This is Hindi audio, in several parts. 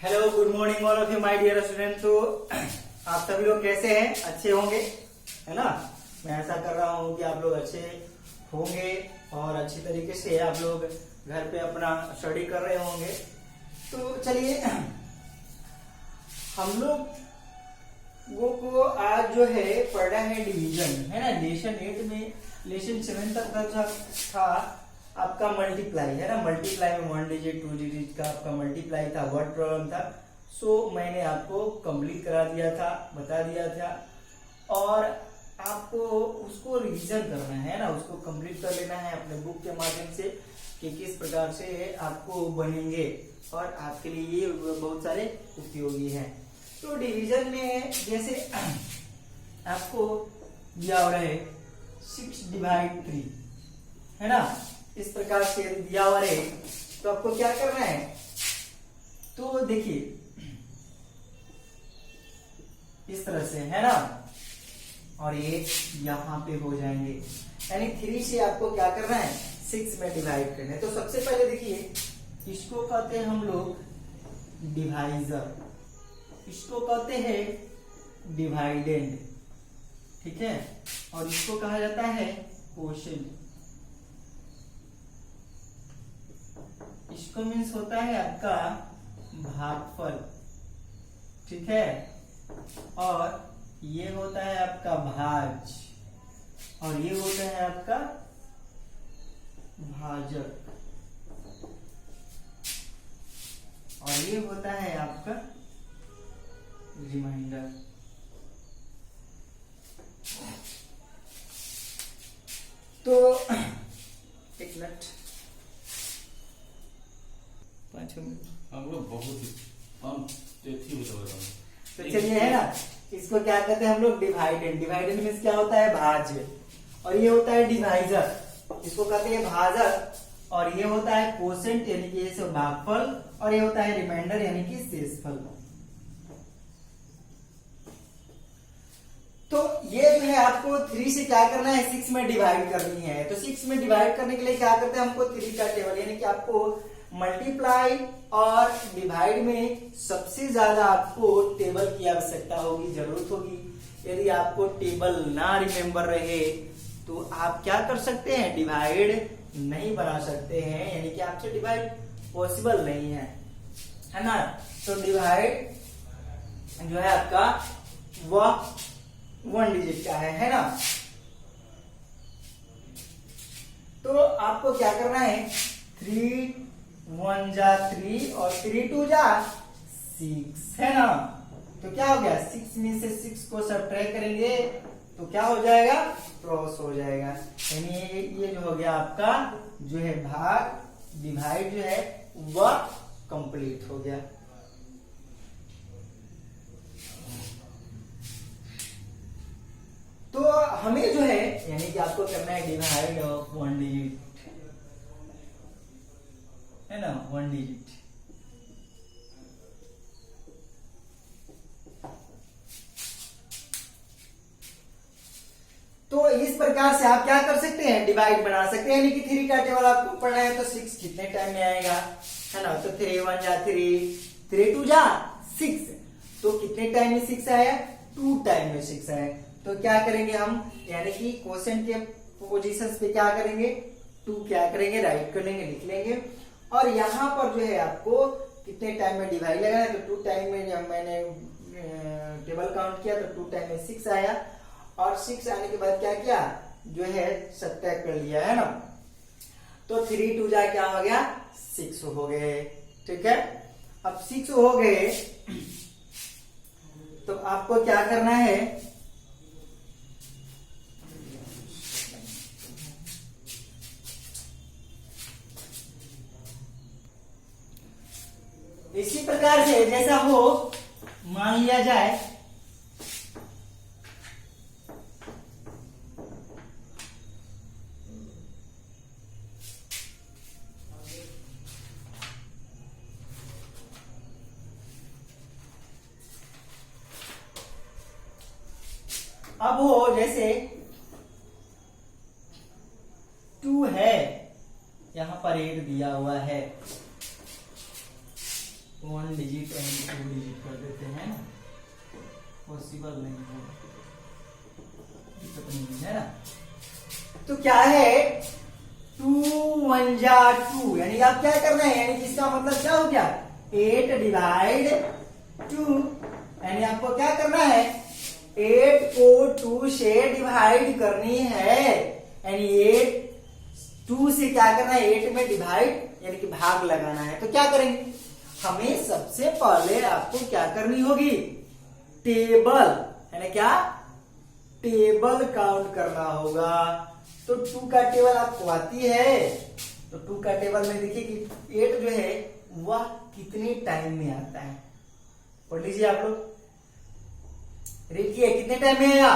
Hello, good morning all of you my dear student. तो आप सभी लोग कैसे हैं? अच्छे होंगे, है ना। मैं ऐसा कर रहा हूँ कि आप लोग अच्छे होंगे और अच्छी तरीके से आप लोग घर पे अपना स्टडी कर रहे होंगे। तो चलिए, हम लोगों को आज जो है पढ़ना है डिवीजन, है ना। लेसन 8 में लेसन 7 तक था आपका मल्टीप्लाई, है ना। मल्टीप्लाई में 1 डिजिट 2 डिजिट का आपका मल्टीप्लाई था, वर्ड प्रॉब्लम था। सो मैंने आपको कंप्लीट करा दिया था, बता दिया था, और आपको उसको रिवीजन करना है ना, उसको कंप्लीट कर लेना है अपने बुक के माध्यम से कि किस प्रकार से आपको बनेंगे, और आपके लिए ये बहुत सारे उपयोगी हैं। तो डिवीजन में जैसे आपको दिया हो रहा है 6/3, है ना। इस प्रकार से दिया हुआ रहे तो आपको क्या करना है, तो देखिए इस तरह से, है ना, और ये यहां पे हो जाएंगे, यानी 3 से आपको क्या करना है, 6 में डिवाइड करना है। तो सबसे पहले देखिए, इसको कहते हैं हम लोग डिवाइजर, इसको कहते हैं डिवाइडेंड, ठीक है, और इसको कहा जाता है कोशेंट। इसको मीन्स होता है आपका भागफल, ठीक है, और ये होता है आपका भाज, और ये होता है आपका भाजक, और ये होता है आपका रिमाइंडर। तो एक मिनट, 5 मिनट हम लोग बहुत ही हम तेथी होता है। तो चलिए, है ना, इसको क्या कहते हैं हम लोग डिवाइडेंड। डिवाइडेंड मीन्स क्या होता है, भाज्य, और ये होता है डिवाइजर, इसको कहते हैं भाजक, और ये होता है कोसेंट यानी कि ये भागफल, और ये होता है रिमाइंडर यानी कि शेषफल। तो ये जो है आपको 3 से क्या करना है, 6 में डिवाइड करनी है। तो 6 में डिवाइड करने के लिए क्या करते हैं, हमको 3 का टेबल, यानी कि आपको मल्टीप्लाई और डिवाइड में सबसे ज्यादा आपको टेबल की आवश्यकता होगी, जरूरत होगी। यदि आपको टेबल ना रिमेम्बर रहे तो आप क्या कर सकते हैं, डिवाइड नहीं बना सकते हैं, यानी कि आपसे डिवाइड पॉसिबल नहीं है ना। तो डिवाइड जो है आपका वह 1 डिजिट का है ना। तो आपको क्या करना है, 3 1 जा 3 और 3 2 जा 6, है ना। तो क्या हो गया, 6 में से 6 को सब्ट्रैक्ट करेंगे तो क्या हो जाएगा, क्रॉस हो जाएगा, यानी ये जो हो गया आपका जो है भाग डिवाइड जो है वह कंप्लीट हो गया। तो हमें जो है यानी कि आपको करना है डिवाइड ऑफ 1 डिजिट, है ना, 1 डिजिट। तो इस प्रकार से आप क्या कर सकते हैं, डिवाइड बना सकते हैं, यानी कि 3 का टेबल आपको पढ़ना है तो 6 कितने टाइम में आएगा, है ना। तो 3 1 जा 3, 3 2 जा 6, तो कितने टाइम में 6 आया, 2 टाइम में 6 आया। तो क्या करेंगे हम, यानी कि क्वोशेंट के पोजीशंस पे क्या करेंगे, 2 क्या करेंगे, राइट कर लेंगे, लिख लेंगे, और यहाँ पर जो है आपको कितने टाइम में डिवाइड लगाना है। तो 2 टाइम में जब मैंने टेबल काउंट किया तो 2 टाइम में 6 आया, और 6 आने के बाद क्या किया, जो है सब्ट्रैक्ट कर लिया, है ना। तो 3 2 जा क्या हो गया, 6 हो गए, ठीक है। अब 6 हो गए तो आपको क्या करना है, इसी प्रकार से जैसा हो, मान लिया जाए अब हो जैसे 2 है, यहां पर 8 दिया हुआ है, 1 डिजिट एंड 2 डिजिट कर देते हैं ना, पॉसिबल नहीं है ना। तो क्या है 2 1 जा 2, यानी आप क्या करना है, यानी इसका मतलब क्या हो गया 8 डिवाइड 2, यानी आपको क्या करना है 8 को 2 से डिवाइड करनी है, यानी 8 2 से क्या करना है 8 में डिवाइड यानी कि भाग लगाना है। तो क्या करेंगे, हमें सबसे पहले आपको क्या करनी होगी टेबल, यानी क्या टेबल काउंट करना होगा। तो 2 का टेबल आपको आती है, तो 2 का टेबल में देखिए कि 8 जो है वह कितने टाइम में आता है, पढ़ लीजिए आप लोग। देखिए कितने टाइम में आया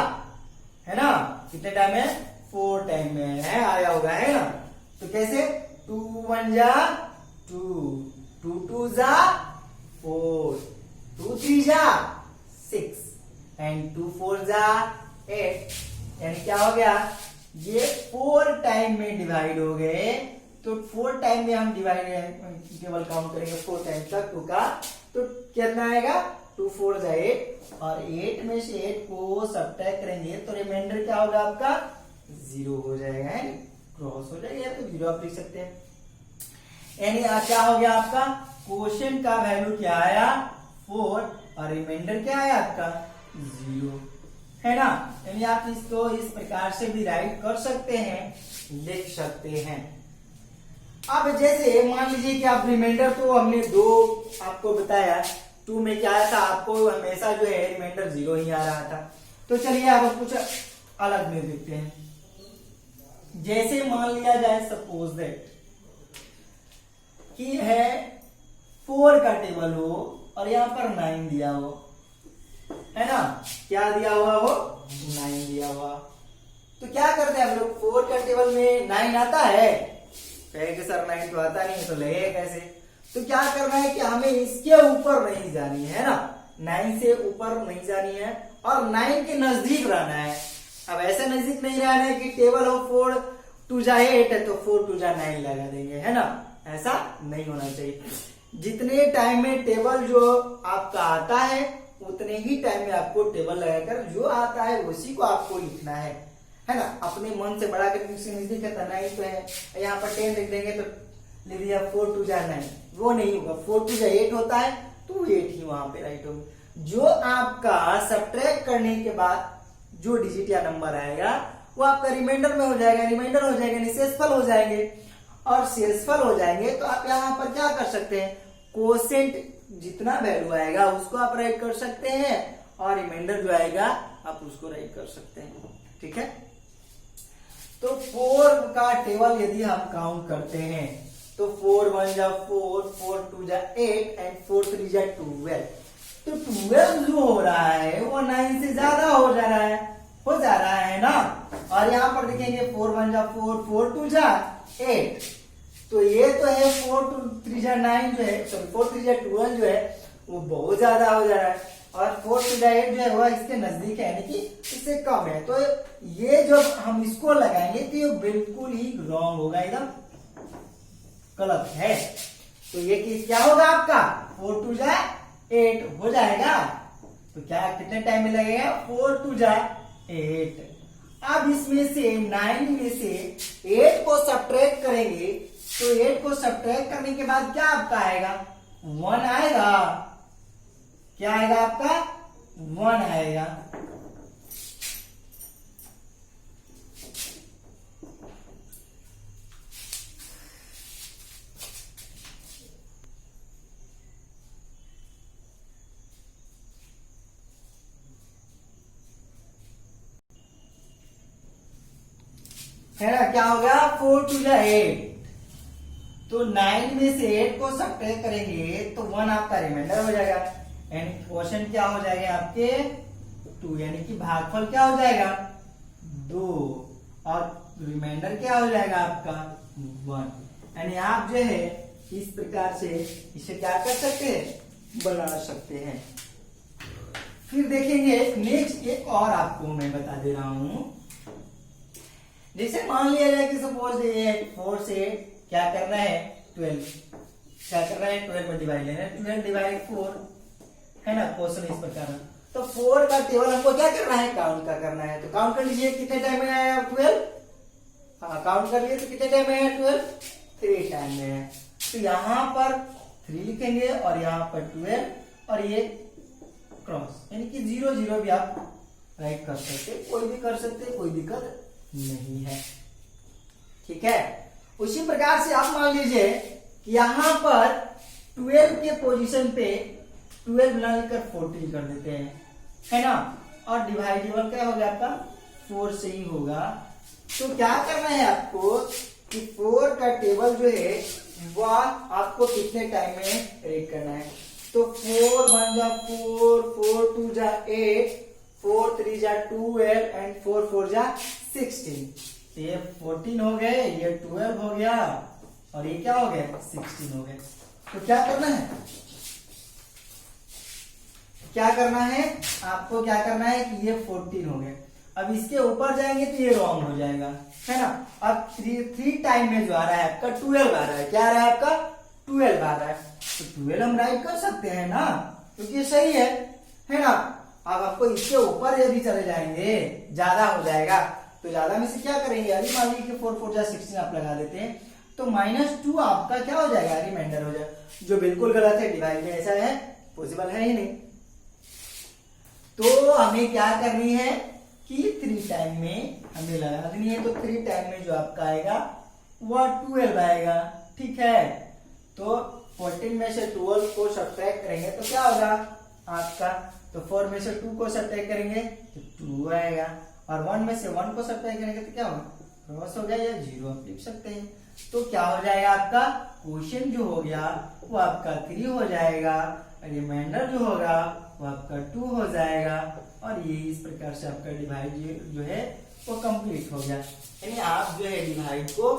है ना, कितने टाइम में 4 टाइम में है आया होगा, है ना। तो कैसे 2 1 जा 2, 2 2 जा 4, 2 3 जा 6 एंड 2 4 जा 8, यानी क्या हो गया ये 4 टाइम में डिवाइड हो गए। तो 4 टाइम में हम डिवाइड टेबल काउंट करेंगे 4 टाइम तक 2 का, तो कितना आएगा 2 4 जा 8, और 8 में से 8 को सब्ट्रैक्ट करेंगे तो रिमाइंडर क्या होगा आपका 0 हो जाएगा, है क्रॉस हो जाएगा, तो 0 आप लिख सकते हैं। यानी क्या हो गया आपका क्वोशिएंट का वैल्यू क्या आया 4 और रिमाइंडर क्या आया आपका 0, है ना। यानी आप इसको इस प्रकार से भी राइट कर सकते हैं, लिख सकते हैं। अब जैसे मान लीजिए कि आप रिमाइंडर तो हमने 2 आपको बताया, 2 में क्या आया था आपको हमेशा जो है रिमाइंडर 0 ही आ रहा था। तो चलिए अब कुछ अलग में देखते हैं। जैसे मान लिया जाए सपोज दैट कि है 4 का टेबल हो और यहां पर 9 दिया हो, है ना, क्या दिया हुआ वो 9 दिया हुआ। तो क्या करते हैं हम लोग 4 का टेबल में 9 आता है, कहेंगे सर 9 तो आता नहीं तो लगेगा कैसे। तो क्या करना है कि हमें इसके ऊपर नहीं जानी है ना, 9 से ऊपर नहीं जानी है और 9 के नजदीक रहना है। अब ऐसे नजदीक नहीं रहना है कि टेबल हो 4 2 जा 8 है तो 4 2 जा 9 लगा देंगे, है ना, ऐसा नहीं होना चाहिए। जितने टाइम में टेबल जो आपका आता है उतने ही टाइम में आपको टेबल लगाकर जो आता है उसी को आपको लिखना है ना। अपने मन से बड़ा कर नजदीक है तो 9 तो है, यहाँ पर 10 लिख देंगे तो लिख दिया 4 2 जा 9, वो नहीं होगा, 4 2 जा 8 होता है तो 8 ही वहां पे राइट होगा। जो आपका सब्ट्रैक्ट करने के बाद जो डिजिट या नंबर आएगा वो आपका रिमाइंडर में हो जाएगा, रिमाइंडर हो जाएगा यानी शेषफल हो जाएंगे, और शेषफल हो जाएंगे तो आप यहाँ पर क्या कर सकते हैं क्वोशिएंट जितना वैल्यू आएगा उसको आप राइट कर सकते हैं और रिमाइंडर जो आएगा आप उसको राइट कर सकते हैं, ठीक है। तो 4 का टेबल यदि हम काउंट करते हैं तो 4 1 जा 4, 4 2 जा 8 एंड 4 3 जा 12। तो 12 जो हो रहा है वो 9 से ज्यादा हो जा रहा है ना। और यहाँ पर देखेंगे 4 1 जा 4, 4 2 जा 8, तो ये तो है 4 2 3 जा 9 जो है, सॉरी 4 3 जा 12 जो है वो बहुत ज्यादा हो जा रहा है, और 4 2 जा 8 जो है वह इसके नजदीक है, यानी कि इससे कम है। तो ये जब हम इसको लगाएंगे तो ये बिल्कुल ही रॉन्ग होगा, एकदम गलत है। तो ये क्या होगा आपका 4 2 जा 8 हो जाएगा। तो क्या कितने टाइम में लगेगा 4 2 जा 8। अब इसमें से 9 में से 8 को सब्ट्रैक्ट करेंगे तो 8 को सब्ट्रैक्ट करने के बाद क्या आपका आएगा 1 आएगा, क्या आएगा आपका 1 आएगा। है ना, क्या होगा 4 2 जा 8, तो 9 में से 8 को सब्ट्रैक्ट करेंगे तो 1 आपका रिमाइंडर हो जाएगा, यानी क्वोशिएंट क्या हो जाएगा आपके 2, यानी कि भागफल क्या हो जाएगा 2 और रिमाइंडर क्या हो जाएगा आपका 1। यानी आप जो है इस प्रकार से इसे क्या कर सकते हैं बना सकते हैं। फिर देखेंगे नेक्स्ट एक और आपको मैं बता दे रहा हूं। जैसे मान लिया जाए कि सपोज 4 से क्या करना है 12, क्या करना है, 12 में डिवाइड लेना है, 12 डिवाइड 4 है ना, क्वेश्चन इस प्रकार है। तो 4 का टेबल हमको क्या करना है, काउंट का करना है। तो काउंट कर लीजिए कितने टाइम में आया 12, हाँ काउंट कर लिए तो कितने टाइम में है 12, 3 टाइम में है। तो यहाँ पर 3 लिखेंगे और यहाँ पर 12 और ये क्रॉस, यानी कि 0 0 भी आप राइट कर सकते, कोई भी कर सकते, कोई दिक्कत नहीं है, ठीक है। उसी प्रकार से आप मान लीजिए कि यहाँ पर 12 के पोजीशन पे 12 बना लेकर 14 कर देते हैं, है ना, और डिवाइडेबल क्या होगा आपका 4 से ही होगा। तो क्या करना है आपको कि 4 का टेबल जो है वह आपको कितने टाइम में रेड करना है। तो 4 1 जा 4, 4 2 जा 8, 4 3 जा 12 एंड 4 4 जा 16। ये 14 हो गए, ये 12 हो गया और ये क्या हो गया 16 हो गए। तो क्या करना है, क्या करना है आपको, क्या करना है कि ये 14 हो गए। अब इसके ऊपर जाएंगे तो ये रॉन्ग हो जाएगा, है ना। अब 3 टाइम में जो आ रहा है आपका 12 आ रहा है, क्या आ रहा है आपका 12 आ रहा है। तो 12 हम राइट कर सकते हैं ना, क्योंकि सही है ना। अब आपको इसके ऊपर यदि चले जाएंगे ज्यादा हो जाएगा, तो ज्यादा में से क्या करेंगे, यदि मान लीजिए 4 4 जा 16 आप लगा देते हैं तो -2 आपका क्या हो जाएगा, रिमाइंडर हो जाएगा, जो बिल्कुल गलत है। डिवाइड में ऐसा है, पॉसिबल है ही नहीं। तो हमें क्या करनी है कि 3 टाइम में हमें लगा देनी है। तो 3 टाइम में जो आपका आएगा वह 12 आएगा, ठीक है। तो 14 में से 12 को सब्ट्रैक्ट करेंगे तो क्या होगा आपका, तो 4 में से 2 को सब्ट्रैक्ट करेंगे तो 2 आएगा, और 1 में से 1 को सब्ट्रैक्ट करेंगे तो क्या होगा, क्रॉस हो गया या 0 आप लिख सकते हैं। तो क्या हो जाएगा आपका क्वेश्चन जो हो गया वो आपका 3 हो जाएगा, रिमाइंडर जो होगा वो आपका 2 हो जाएगा, और ये इस प्रकार से आपका डिवाइड जो है वो कंप्लीट हो गया। यानी आप जो है डिवाइड को,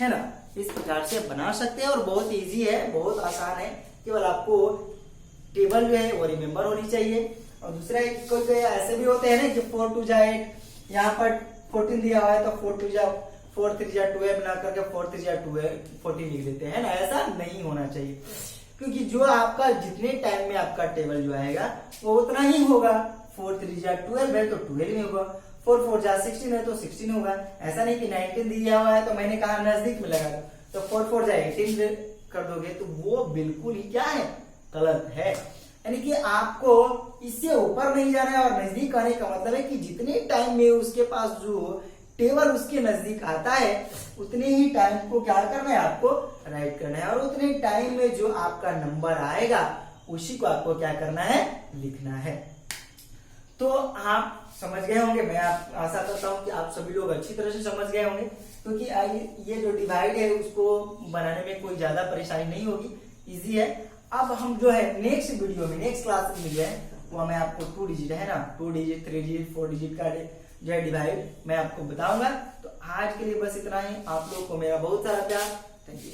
है ना, इस प्रकार से बना सकते हैं और बहुत इजी है, बहुत आसान है। केवल आपको टेबल जो है वो रिमेम्बर होनी चाहिए। और दूसरा कोई ऐसे भी होते हैं ना कि 4 2 जा 8, यहाँ पर 14 दिया हुआ है तो 4 3 जा 12 बना करके 4 3 जा 12 14 लिख देते हैं ना, ऐसा नहीं होना चाहिए। क्योंकि जो आपका जितने टाइम में आपका टेबल जो आएगा वो उतना ही होगा। 4 3 जा 12 है तो 12 में होगा, 4 4 जा 16 है तो 16 होगा। ऐसा नहीं कि 19 दिया हुआ है तो मैंने कहा नजदीक में लगा दो, तो 4 4 जा 18 कर दोगे तो वो बिल्कुल ही क्या है, गलत है। यानी कि आपको इससे ऊपर नहीं जाना है, और नजदीक आने का मतलब है कि जितने टाइम में उसके पास जो टेबल उसके नजदीक आता है उतने ही टाइम को क्या करना है, आपको राइट करना है, और उतने टाइम में जो आपका नंबर आएगा उसी को आपको क्या करना है, लिखना है। तो आप समझ गए होंगे, मैं आप आशा करता हूं कि आप सभी लोग अच्छी तरह से समझ गए होंगे, क्योंकि ये जो डिवाइड है उसको बनाने में कोई ज्यादा परेशानी नहीं होगी, इजी है। अब हम जो है नेक्स्ट वीडियो में, नेक्स्ट क्लास में जो है वो मैं आपको 2 डिजिट है ना, 2 डिजिट 3 डिजिट 4 डिजिट का जो है डिवाइड मैं आपको बताऊंगा। तो आज के लिए बस इतना ही। आप लोगों को मेरा बहुत सारा प्यार, थैंक यू।